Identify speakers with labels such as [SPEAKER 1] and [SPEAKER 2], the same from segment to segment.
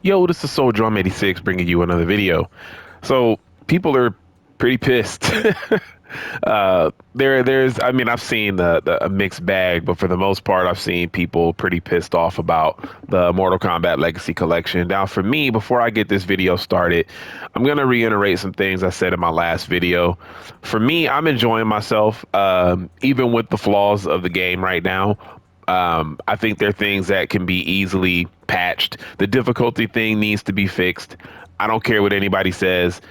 [SPEAKER 1] Yo, this is Soul Drum 86 bringing you another video. So people are pretty pissed. I mean, I've seen a mixed bag, but for the most part, I've seen people pretty pissed off about the Mortal Kombat Legacy Collection. Now, for me, before I get this video started, I'm gonna reiterate some things I said in my last video. For me, I'm enjoying myself, even with the flaws of the game right now. I think there are things that can be easily patched. The difficulty thing needs to be fixed. I don't care what anybody says.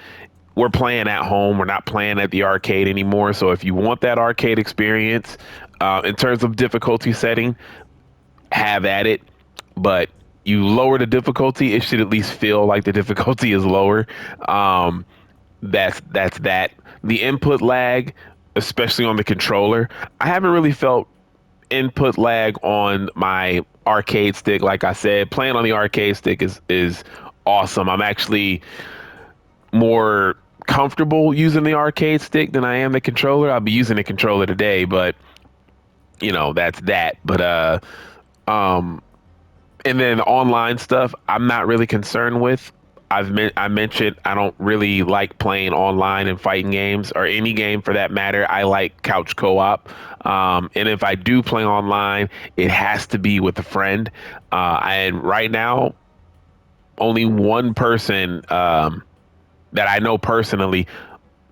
[SPEAKER 1] We're playing at home. We're not playing at the arcade anymore. So if you want that arcade experience, in terms of difficulty setting, have at it. But you lower the difficulty, it should at least feel like the difficulty is lower. Um, that's that. The input lag, especially on the controller, I haven't really felt input lag on my arcade stick. Like I said, playing on the arcade stick is awesome. I'm actually more comfortable using the arcade stick than I am the controller. I'll be using the controller today, but that's that. But um and then online stuff I'm not really concerned with. I mentioned I don't really like playing online and fighting games or any game for that matter. I like couch co-op. And if I do play online, it has to be with a friend. And right now, only one person that I know personally,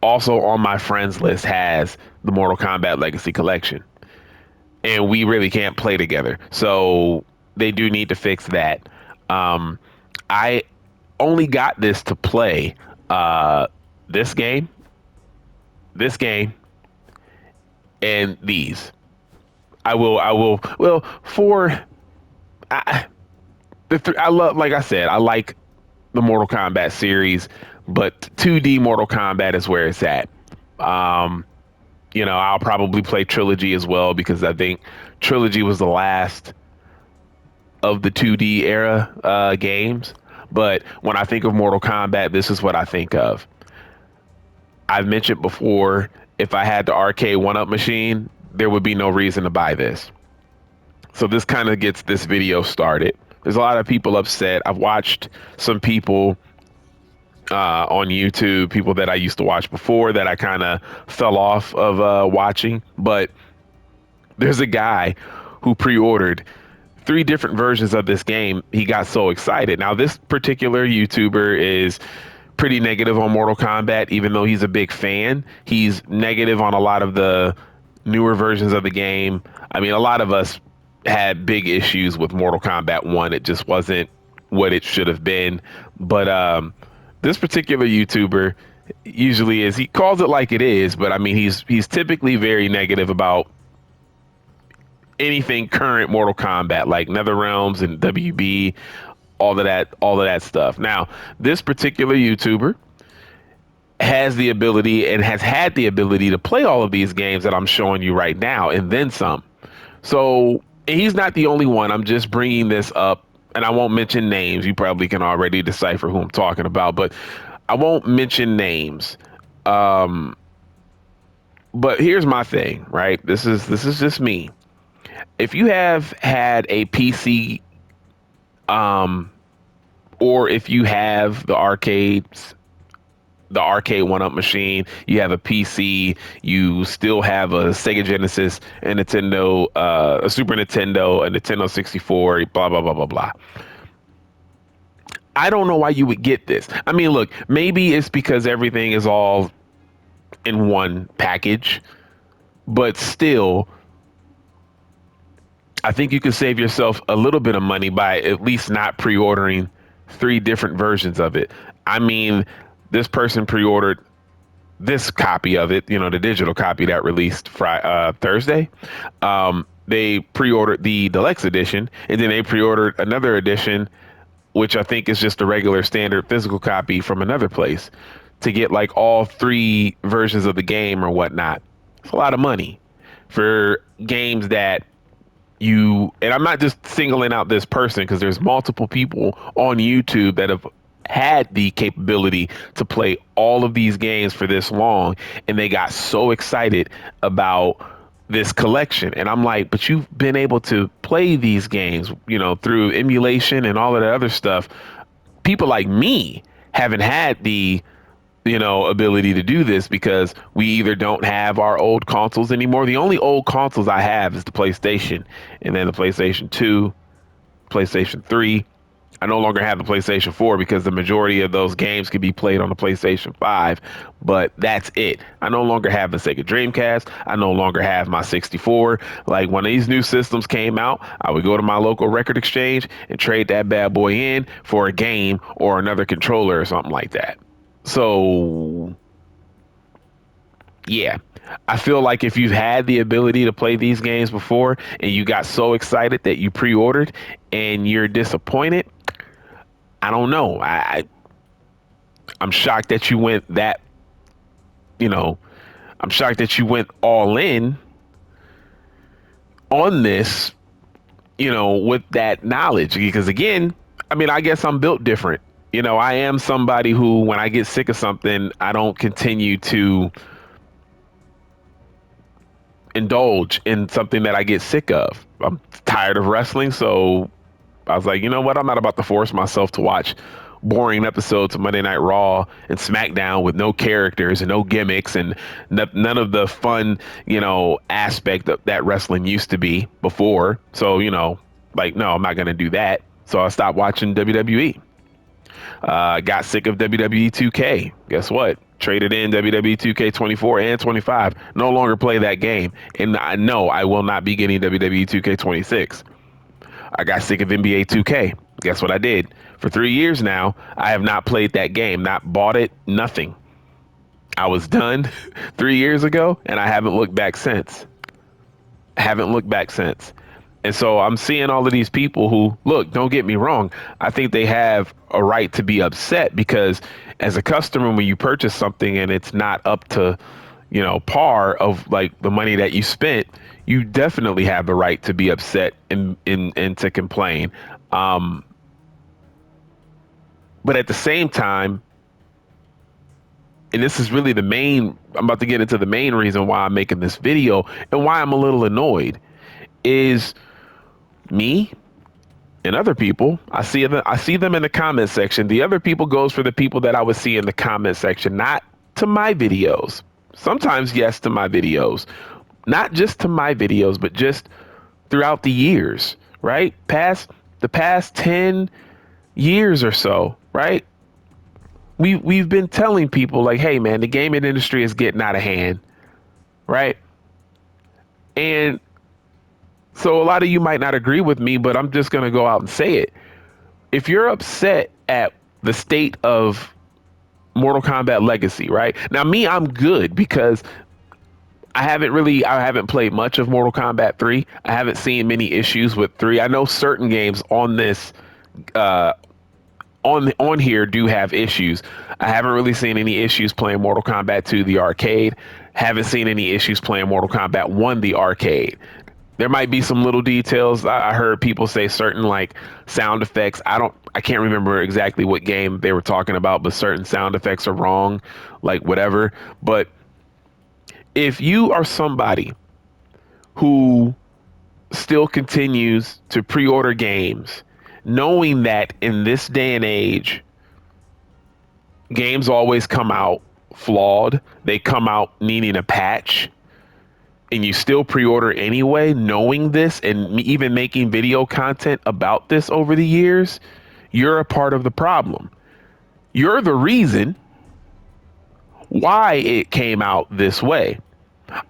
[SPEAKER 1] also on my friends list, has the Mortal Kombat Legacy Collection, and we really can't play together. So they do need to fix that. Um, I only got this to play uh, this game, this game, and these. Well, for I, I love, like I said, I like the Mortal Kombat series, but 2D Mortal Kombat is where it's at. Um, I'll probably play Trilogy as well because I think Trilogy was the last of the 2D era games. But when I think of Mortal Kombat, this is what I think of. I've mentioned before, if I had the arcade one-up machine, there would be no reason to buy this. So this kind of gets this video started. There's a lot of people upset. I've watched some people on YouTube, people that I used to watch before that I kind of fell off of watching. But there's a guy who pre-ordered three different versions of this game. He got so excited. Now, this particular YouTuber is pretty negative on Mortal Kombat, even though he's a big fan. He's negative on a lot of the newer versions of the game. I mean, a lot of us had big issues with Mortal Kombat 1. It just wasn't what it should have been. But this particular YouTuber usually is, he calls it like it is, but I mean, he's typically very negative about anything current Mortal Kombat, like NetherRealms and WB, all of that stuff. Now, this particular YouTuber has the ability and has had the ability to play all of these games that I'm showing you right now, and then some. So he's not the only one. I'm just bringing this up, and I won't mention names. You probably can already decipher who I'm talking about, but I won't mention names. Um, but here's my thing, right? This is just me. If you have had a PC, um, or if you have the arcade one-up machine, you have a PC, you still have a Sega Genesis, a Nintendo, a Super Nintendo, a Nintendo 64, blah blah blah blah blah. I don't know why you would get this. I mean, look, maybe it's because everything is all in one package, but still, I think you could save yourself a little bit of money by at least not pre-ordering three different versions of it. I mean, this person pre-ordered this copy of it, the digital copy that released Thursday. They pre-ordered the deluxe edition, and then they pre-ordered another edition, which I think is just a regular standard physical copy from another place, to get like all three versions of the game or whatnot. It's a lot of money for games that and I'm not just singling out this person because there's multiple people on YouTube that have had the capability to play all of these games for this long, and they got so excited about this collection. And I'm like, but you've been able to play these games, through emulation and all of that other stuff people like me haven't had the ability to do this because we either don't have our old consoles anymore. The only old consoles I have is the PlayStation, and then the PlayStation 2, PlayStation 3. I no longer have the PlayStation 4 because the majority of those games can be played on the PlayStation 5, but that's it. I no longer have the Sega Dreamcast. I no longer have my 64. Like when these new systems came out, I would go to my local record exchange and trade that bad boy in for a game or another controller or something like that. So, yeah, I feel like if you've had the ability to play these games before and you got so excited that you pre-ordered and you're disappointed, I don't know. I'm shocked that you went that, you know, I'm shocked that you went all in on this, with that knowledge. Because again, I mean, I guess I'm built different. I am somebody who, when I get sick of something, I don't continue to indulge in something that I get sick of. I'm tired of wrestling, so I was like, you know what? I'm not about to force myself to watch boring episodes of Monday Night Raw and SmackDown with no characters and no gimmicks and none of the fun, aspect that wrestling used to be before. So, like, no, I'm not going to do that. So I stopped watching WWE. Got sick of WWE 2K. Guess what? Traded in WWE 2K 24 and 25. No longer play that game. And I know I will not be getting WWE 2K 26. I got sick of NBA 2K. Guess what I did? For 3 years now, I have not played that game, not bought it, nothing. I was done 3 years ago, and I haven't looked back since. Haven't looked back since. And so I'm seeing all of these people who, look, don't get me wrong. I think they have a right to be upset because as a customer, when you purchase something and it's not up to, par of like the money that you spent, you definitely have the right to be upset and to complain. But at the same time, and this is really I'm about to get into the main reason why I'm making this video and why I'm a little annoyed is me and other people. I see them in the comment section. The other people goes for the people that I would see in the comment section, not to my videos. Sometimes, yes, to my videos, not just to my videos, but just throughout the years, right? The past 10 years or so, right? We've been telling people like, hey man, the gaming industry is getting out of hand, right? And so a lot of you might not agree with me, but I'm just going to go out and say it. If you're upset at the state of Mortal Kombat Legacy, right? Now, me, I'm good because I haven't played much of Mortal Kombat 3. I haven't seen many issues with 3. I know certain games on this, on here do have issues. I haven't really seen any issues playing Mortal Kombat 2, the arcade. Haven't seen any issues playing Mortal Kombat 1, the arcade. There might be some little details. I heard people say certain like sound effects. I can't remember exactly what game they were talking about, but certain sound effects are wrong, like whatever. But if you are somebody who still continues to pre-order games, knowing that in this day and age, games always come out flawed, they come out needing a patch, and you still pre-order anyway, knowing this and even making video content about this over the years, you're a part of the problem. You're the reason why it came out this way.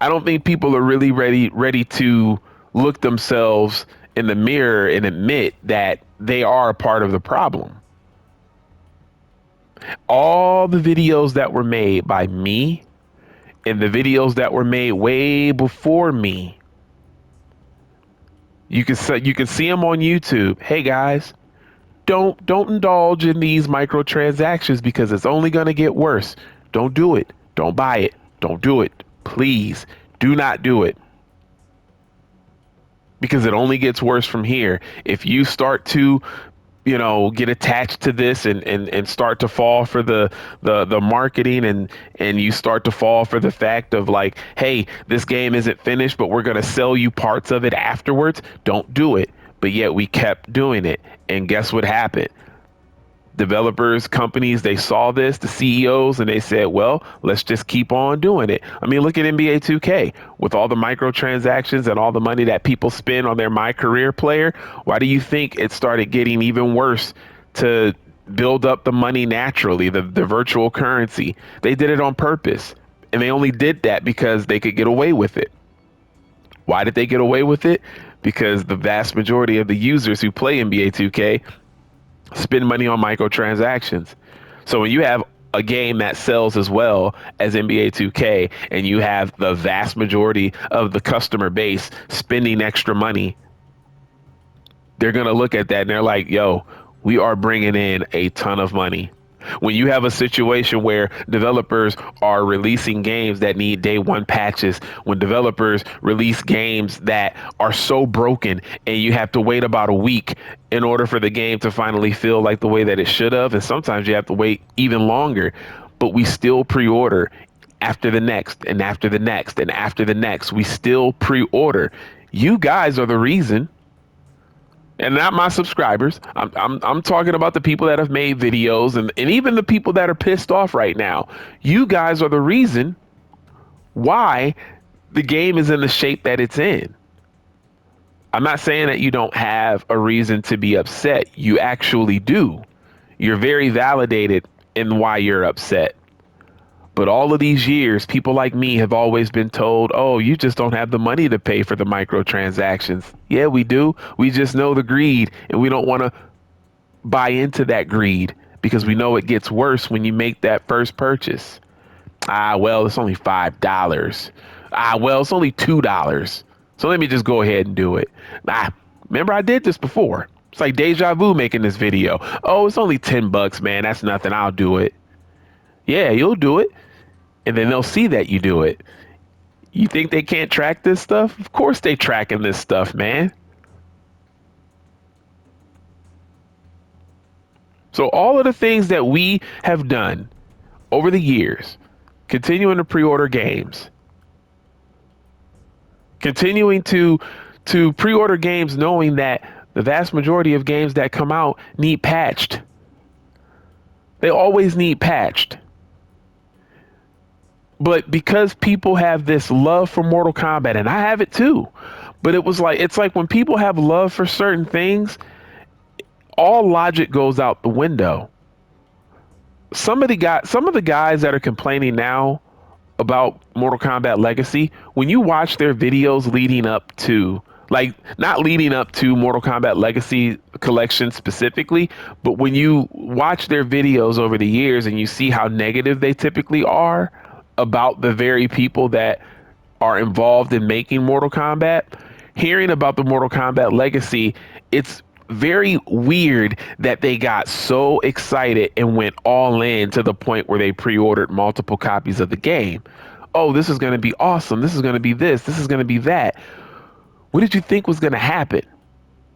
[SPEAKER 1] I don't think people are really ready to look themselves in the mirror and admit that they are a part of the problem. All the videos that were made by me and the videos that were made way before me, you can see them on YouTube. Hey guys, don't indulge in these microtransactions because it's only going to get worse. Don't do it. Don't buy it. Don't do it. Please do not do it. Because it only gets worse from here. If you start to, get attached to this and start to fall for the marketing and you start to fall for the fact of like, hey, this game isn't finished, but we're going to sell you parts of it afterwards. Don't do it. But yet we kept doing it. And guess what happened? Developers, companies, they saw this, the CEOs, and they said, well, let's just keep on doing it. I mean, look at NBA 2K with all the microtransactions and all the money that people spend on their My Career player. Why do you think it started getting even worse to build up the money naturally, the virtual currency? They did it on purpose. And they only did that because they could get away with it. Why did they get away with it? Because the vast majority of the users who play NBA 2K spend money on microtransactions. So when you have a game that sells as well as NBA 2K and you have the vast majority of the customer base spending extra money, they're going to look at that and they're like, yo, we are bringing in a ton of money. When you have a situation where developers are releasing games that need day one patches, when developers release games that are so broken and you have to wait about a week in order for the game to finally feel like the way that it should have, and sometimes you have to wait even longer, but we still pre-order after the next and after the next and after the next. We still pre-order. You guys are the reason. And not my subscribers. I'm talking about the people that have made videos and even the people that are pissed off right now. You guys are the reason why the game is in the shape that it's in. I'm not saying that you don't have a reason to be upset. You actually do. You're very validated in why you're upset. But all of these years, people like me have always been told, oh, you just don't have the money to pay for the microtransactions. Yeah, we do. We just know the greed and we don't want to buy into that greed because we know it gets worse when you make that first purchase. Well, it's only $5. Well, it's only $2. So let me just go ahead and do it. Remember I did this before. It's like deja vu making this video. Oh, it's only $10, man. That's nothing. I'll do it. Yeah, you'll do it. And then they'll see that you do it. You think they can't track this stuff? Of course they tracking this stuff, man. So all of the things that we have done over the years, continuing to pre-order games, continuing to pre-order games knowing that the vast majority of games that come out need patched. They always need patched. But because people have this love for Mortal Kombat, and I have it too, but it's like when people have love for certain things, all logic goes out the window. Some of the guys that are complaining now about Mortal Kombat Legacy, when you watch their videos leading up to, like, not leading up to Mortal Kombat Legacy Collection specifically, but when you watch their videos over the years and you see how negative they typically are about the very people that are involved in making Mortal Kombat, hearing about the Mortal Kombat Legacy, it's very weird that they got so excited and went all in to the point where they pre-ordered multiple copies of the game. Oh, this is going to be awesome. This is going to be this. This is going to be that. What did you think was going to happen?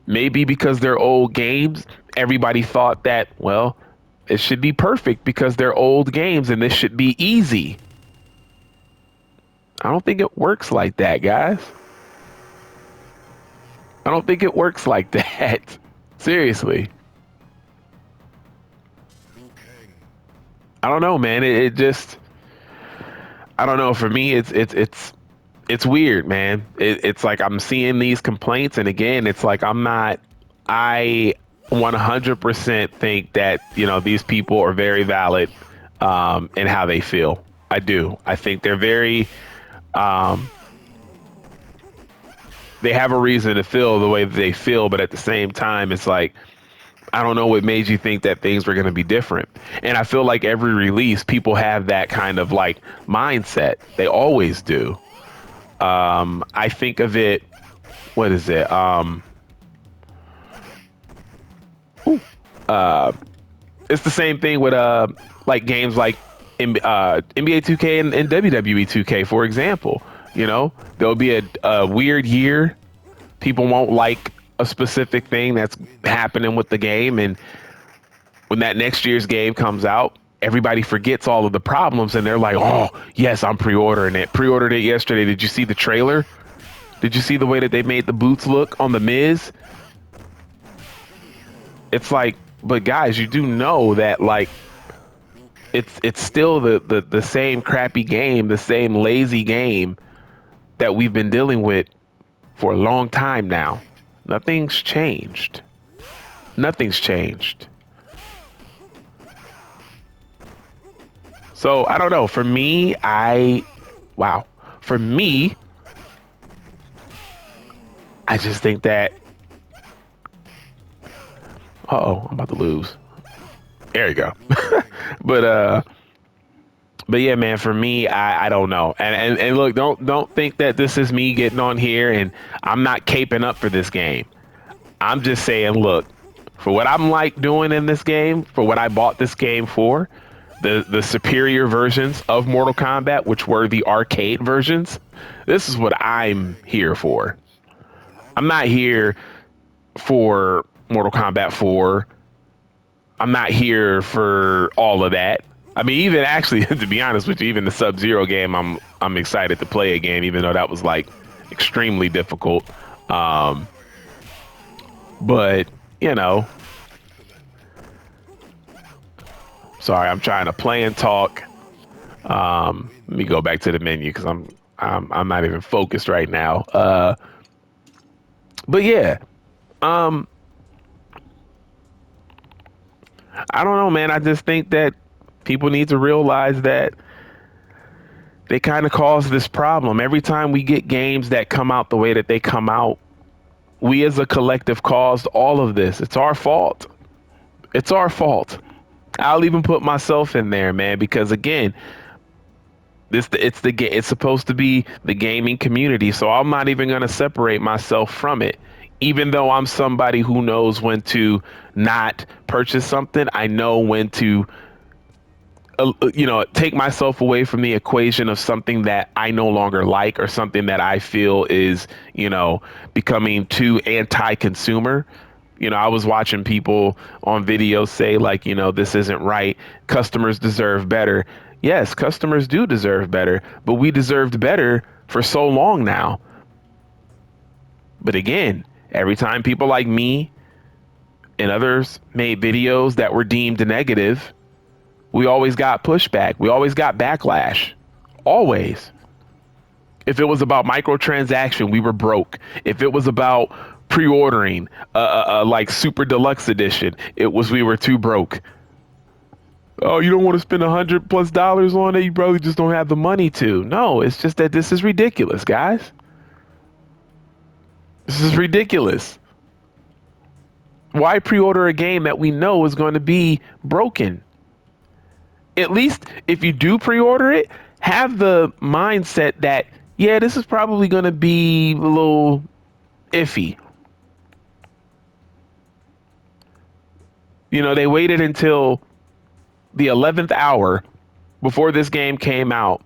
[SPEAKER 1] Maybe because they're old games, everybody thought that, well, it should be perfect because they're old games and this should be easy. I don't think it works like that, guys. I don't think it works like that. Seriously. I don't know, man. It just, I don't know. For me, it's weird, man. It's like I'm seeing these complaints, and again, it's like I 100% think that, you know, these people are very valid in how they feel. I do. I think they're very, they have a reason to feel the way that they feel, but at the same time, it's like, I don't know what made you think that things were going to be different. And I feel like every release, people have that kind of like mindset. They always do. I think of it, what is it? It's the same thing with like games like NBA 2K and WWE 2K, for example. You know, there'll be a weird year. People won't like a specific thing that's happening with the game. And when that next year's game comes out, everybody forgets all of the problems and they're like, oh, yes, I'm pre-ordering it. Pre-ordered it yesterday. Did you see the trailer? Did you see the way that they made the boots look on The Miz? It's like, But guys, you do know that like it's still the same crappy game, the same lazy game that we've been dealing with for a long time now. Nothing's changed. Nothing's changed. So I don't know. For me, wow. For me, I just think that, uh-oh, I'm about to lose. There you go. But but yeah, man, for me, I don't know. And look, don't think that this is me getting on here and I'm not caping up for this game. I'm just saying, look, for what I'm like doing in this game, for what I bought this game for, the superior versions of Mortal Kombat, which were the arcade versions, this is what I'm here for. I'm not here for Mortal Kombat 4. I'm not here for all of that. I mean, even actually, to be honest with you, even the Sub-Zero game, I'm excited to play again, even though that was like extremely difficult. But you know, sorry, I'm trying to play and talk. Let me go back to the menu because I'm not even focused right now. But yeah, um, I don't know, man. I just think that people need to realize that they kind of cause this problem. Every time we get games that come out the way that they come out, we as a collective caused all of this. It's our fault. It's our fault. I'll even put myself in there, man, because again, it's supposed to be the gaming community, so I'm not even going to separate myself from it. Even though I'm somebody who knows when to not purchase something, I know when to take myself away from the equation of something that I no longer like or something that I feel is, becoming too anti-consumer. I was watching people on videos say like, this isn't right. Customers deserve better. Yes, customers do deserve better, but we deserved better for so long now. But again, every time people like me and others made videos that were deemed negative, we always got pushback. We always got backlash. Always. If it was about microtransaction, we were broke. If it was about pre-ordering, like super deluxe edition, we were too broke. Oh, you don't want to spend $100+ on it? You probably just don't have the money to. No, it's just that this is ridiculous, guys. This is ridiculous. Why pre-order a game that we know is going to be broken? At least if you do pre-order it, have the mindset that, yeah, this is probably going to be a little iffy. They waited until the 11th hour before this game came out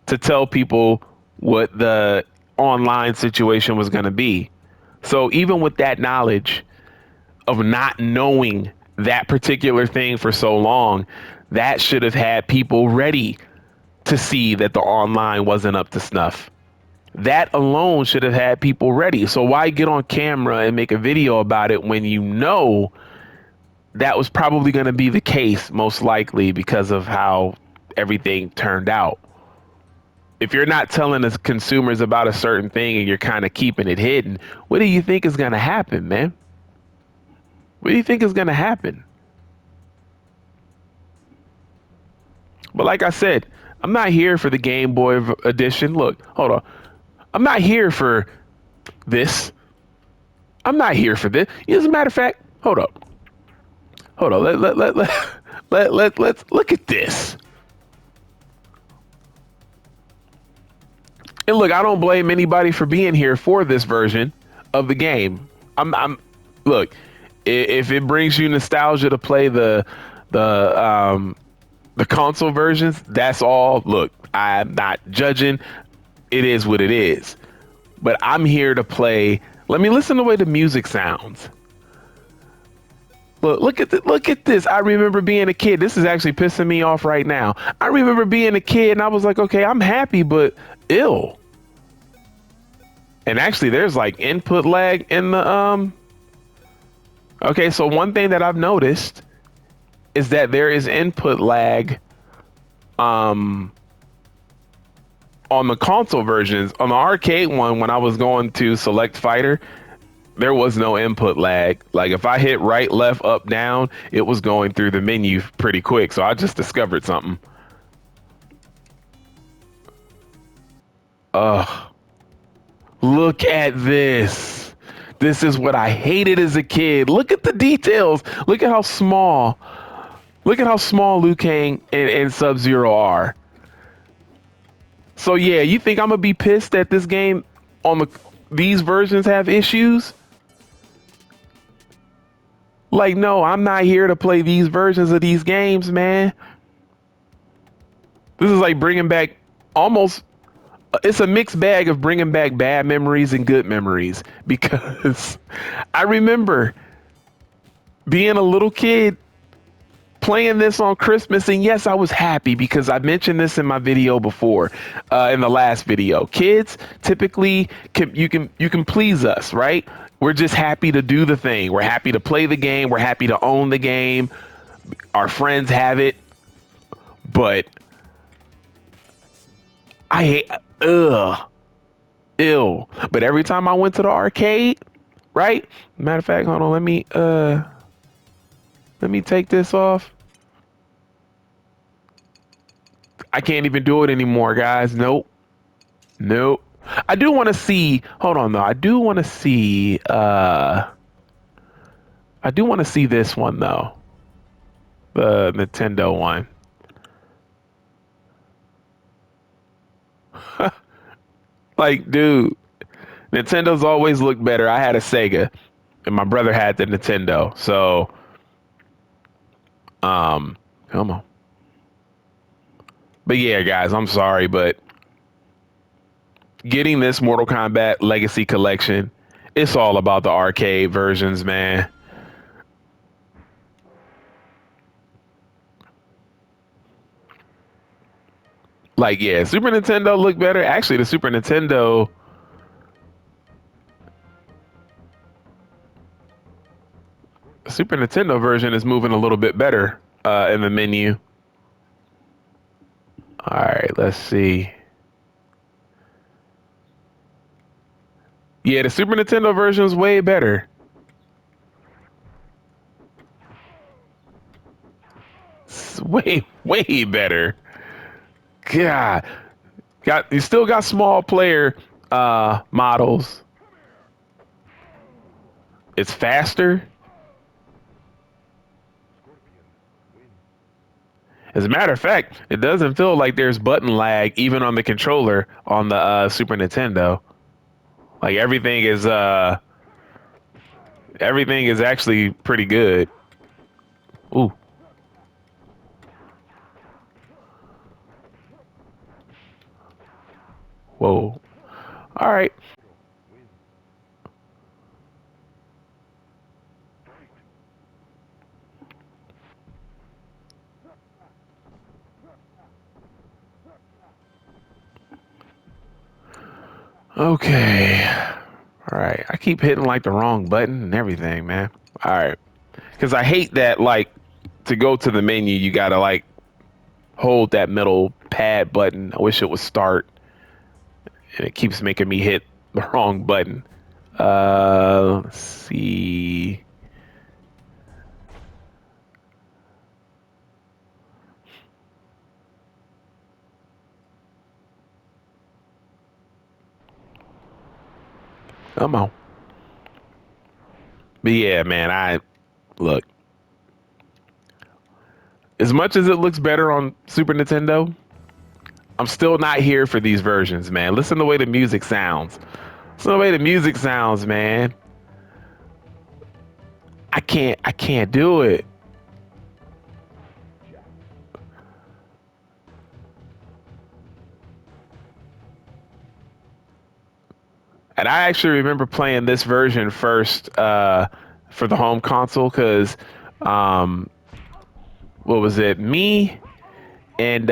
[SPEAKER 1] to tell people what the online situation was going to be. So even with that knowledge of not knowing that particular thing for so long, that should have had people ready to see that the online wasn't up to snuff. That alone should have had people ready. So why get on camera and make a video about it when you know that was probably going to be the case, most likely because of how everything turned out? If you're not telling the consumers about a certain thing and you're kind of keeping it hidden, what do you think is going to happen, man? What do you think is going to happen? But like I said, I'm not here for the Game Boy edition. Look, hold on. I'm not here for this. I'm not here for this. As a matter of fact, hold up. Hold on. Let's look at this. And look, I don't blame anybody for being here for this version of the game. Look, if it brings you nostalgia to play the console versions, that's all. Look, I'm not judging. It is what it is. But I'm here to play. Let me listen to the way the music sounds. Look at this. I remember being a kid. This is actually pissing me off right now. I remember being a kid and I was like, okay, I'm happy, but ill. And actually there's like input lag in the Okay, so one thing that I've noticed is that there is input lag um on the console versions. On the arcade one, when I was going to select fighter, there was no input lag. Like if I hit right, left, up, down, it was going through the menu pretty quick. So I just discovered something. Ugh. Look at this. This is what I hated as a kid. Look at the details. Look at how small. Look at how small Liu Kang and Sub-Zero are. So yeah, you think I'm gonna be pissed that this game on these versions have issues? Like, no, I'm not here to play these versions of these games, man. This is like bringing back almost, it's a mixed bag of bringing back bad memories and good memories because I remember being a little kid playing this on Christmas, and yes, I was happy because I mentioned this in my video before, in the last video. Kids typically you can please us, right? We're just happy to do the thing. We're happy to play the game. We're happy to own the game. Our friends have it, but I hate, ill. But every time I went to the arcade, right? Matter of fact, hold on, let me take this off. I can't even do it anymore, guys. Nope. Nope. I do want to see, hold on though. I do want to see this one though. The Nintendo one. Like, dude, Nintendo's always looked better. I had a Sega and my brother had the Nintendo. So, come on. But yeah, guys, I'm sorry, but getting this Mortal Kombat Legacy Collection, it's all about the arcade versions, man. Like, yeah, Super Nintendo looked better. Actually, the Super Nintendo version is moving a little bit better in the menu. All right, let's see. Yeah, the Super Nintendo version is way better. It's way better. God, you still got small player models. It's faster. As a matter of fact, it doesn't feel like there's button lag even on the controller on the Super Nintendo. Like everything is actually pretty good. Ooh, whoa. All right. Okay. All right. I keep hitting like the wrong button and everything, man. All right. Because I hate that, like, to go to the menu, you gotta like hold that middle pad button. I wish it would start, and it keeps making me hit the wrong button. Let's see. Come on. But yeah, man, I look. As much as it looks better on Super Nintendo, I'm still not here for these versions, man. Listen to the way the music sounds. Listen to the way the music sounds, man. I can't do it. And I actually remember playing this version first for the home console because um, what was it? Me and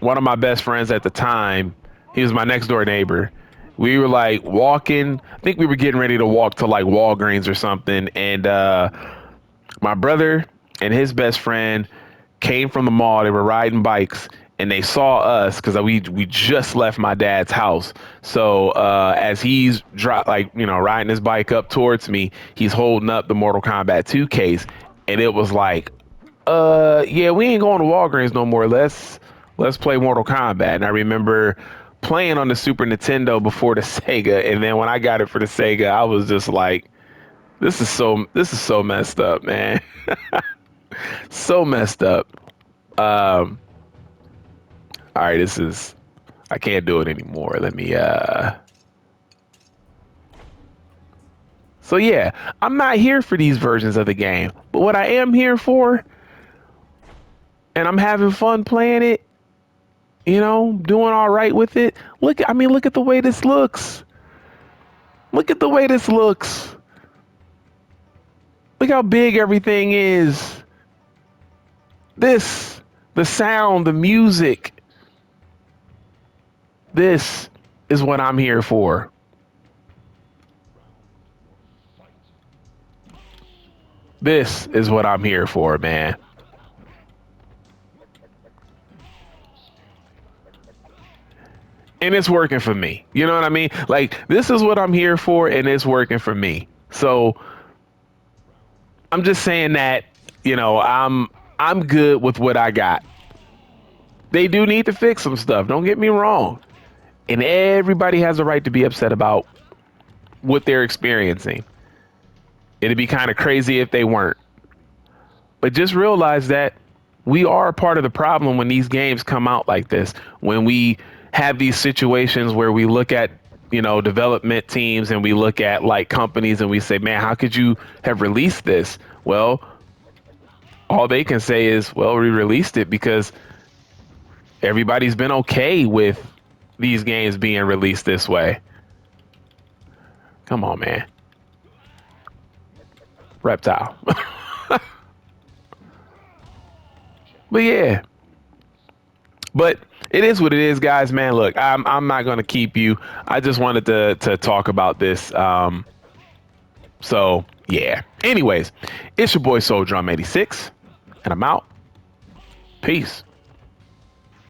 [SPEAKER 1] one of my best friends at the time, he was my next door neighbor, We were like walking. I think we were getting ready to walk to like Walgreens or something, and my brother and his best friend came from the mall. They were riding bikes and they saw us because we just left my dad's house. So as he's riding his bike up towards me, he's holding up the Mortal Kombat 2 case, and it was like, yeah, we ain't going to Walgreens no more. Let's play Mortal Kombat. And I remember playing on the Super Nintendo before the Sega, and then when I got it for the Sega, I was just like, this is so messed up, man. So messed up. Um, all right, I can't do it anymore. Let me So yeah, I'm not here for these versions of the game. But what I am here for, and I'm having fun playing it, doing all right with it. Look at the way this looks. Look at the way this looks. Look how big everything is. This, the sound, the music. This is what I'm here for. This is what I'm here for, man. And it's working for me. You know what I mean? Like, this is what I'm here for, and it's working for me. So I'm just saying that, I'm good with what I got. They do need to fix some stuff. Don't get me wrong. And everybody has a right to be upset about what they're experiencing. It'd be kind of crazy if they weren't. But just realize that we are a part of the problem when these games come out like this. When we have these situations where we look at, development teams and we look at like companies and we say, man, how could you have released this? Well, all they can say is, well, we released it because everybody's been okay with these games being released this way. Come on, man. Reptile. But yeah. But it is what it is, guys, man. Look, I'm not gonna keep you. I just wanted to talk about this. So yeah. Anyways, it's your boy Soul Drum 86, and I'm out. Peace.